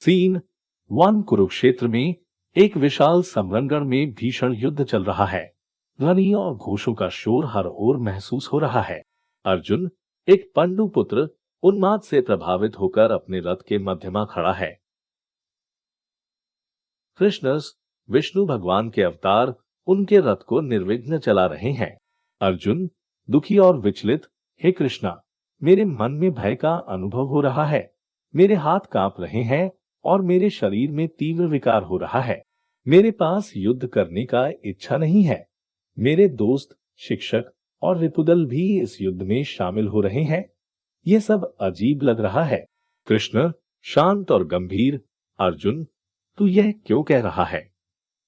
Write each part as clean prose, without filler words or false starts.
Scene one Kurukshetra में एक विशाल समरंगण में भीषण युद्ध चल रहा है। ध्वनि और घोषों का शोर हर ओर महसूस हो रहा है। अर्जुन, एक पंडु पुत्र, उन्माद से प्रभावित होकर अपने रथ के मध्यमा खड़ा है। कृष्ण, विष्णु भगवान के अवतार, उनके रथ को निर्विघ्न चला रहे हैं। अर्जुन, दुखी और विचलित, हे कृष्णा, मेरे मन में भय का अनुभव हो रहा है। मेरे हाथ कांप रहे हैं और मेरे शरीर में तीव्र विकार हो रहा है। मेरे पास युद्ध करने का इच्छा नहीं है। मेरे दोस्त, शिक्षक और रिपुदल भी इस युद्ध में शामिल हो रहे हैं। ये सब अजीब लग रहा है। कृष्ण, शांत और गंभीर, अर्जुन, तू यह क्यों कह रहा है?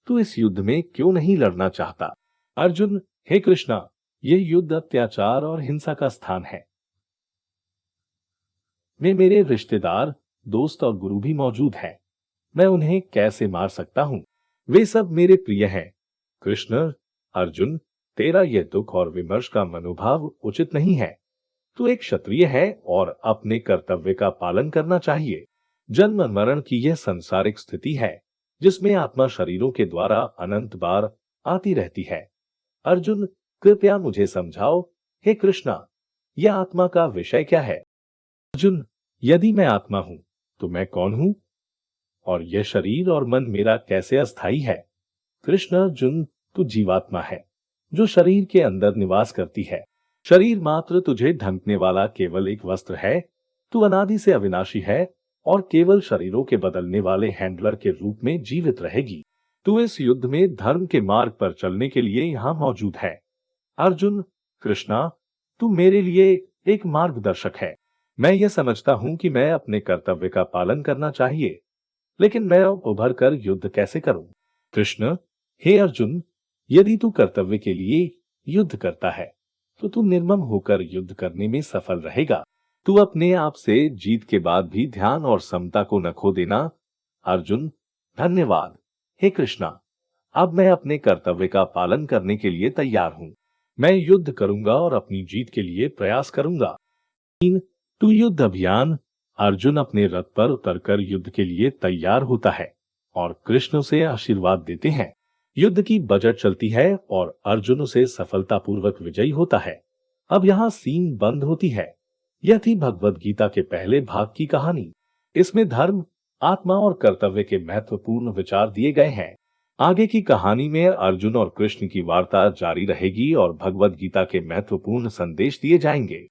तू इस युद्ध में क्यों नहीं लड़ना चाहता? अर्जुन, हे कृष्णा, यह युद्ध अत्याचार और हिंसा का स्थान है। मेरे रिश्तेदार, दोस्त और गुरु भी मौजूद हैं। मैं उन्हें कैसे मार सकता हूँ? वे सब मेरे प्रिय हैं। कृष्ण, अर्जुन, तेरा यह दुख और विमर्श का मनोभाव उचित नहीं है। तू एक क्षत्रिय है और अपने कर्तव्य का पालन करना चाहिए। जन्म मरण की यह संसारिक स्थिति है जिसमें आत्मा शरीरों के द्वारा अनंत बार आती रहती है। अर्जुन, कृपया मुझे समझाओ। हे कृष्णा, यह आत्मा का विषय क्या है? अर्जुन, यदि मैं आत्मा हूं तो मैं कौन हूं? और यह शरीर और मन मेरा कैसे अस्थाई है? कृष्ण, अर्जुन, तू जीवात्मा है जो शरीर के अंदर निवास करती है। शरीर मात्र तुझे ढंकने वाला केवल एक वस्त्र है। तू अनादि से अविनाशी है और केवल शरीरों के बदलने वाले हैंडलर के रूप में जीवित रहेगी। तू इस युद्ध में धर्म के मार्ग पर चलने के लिए यहाँ मौजूद है। अर्जुन, कृष्णा, तू मेरे लिए एक मार्गदर्शक है। मैं यह समझता हूं कि मैं अपने कर्तव्य का पालन करना चाहिए, लेकिन मैं उभर कर युद्ध कैसे करूं? कृष्ण, हे अर्जुन, यदि तू कर्तव्य के लिए युद्ध करता है तो तू निर्मम होकर युद्ध करने में सफल रहेगा। तू अपने आप से जीत के बाद भी ध्यान और समता को न खो देना। अर्जुन, धन्यवाद। हे कृष्णा, अब मैं अपने कर्तव्य का पालन करने के लिए तैयार हूं। मैं युद्ध करूंगा और अपनी जीत के लिए प्रयास करूंगा। तू युद्ध अभियान। अर्जुन अपने रथ पर उतरकर युद्ध के लिए तैयार होता है और कृष्ण उसे आशीर्वाद देते हैं। युद्ध की बजट चलती है और अर्जुन उसे सफलतापूर्वक विजयी होता है। अब यहाँ सीन बंद होती है। यह थी भगवद गीता के पहले भाग की कहानी। इसमें धर्म, आत्मा और कर्तव्य के महत्वपूर्ण विचार दिए गए हैं। आगे की कहानी में अर्जुन और कृष्ण की वार्ता जारी रहेगी और भगवद गीता के महत्वपूर्ण संदेश दिए जाएंगे।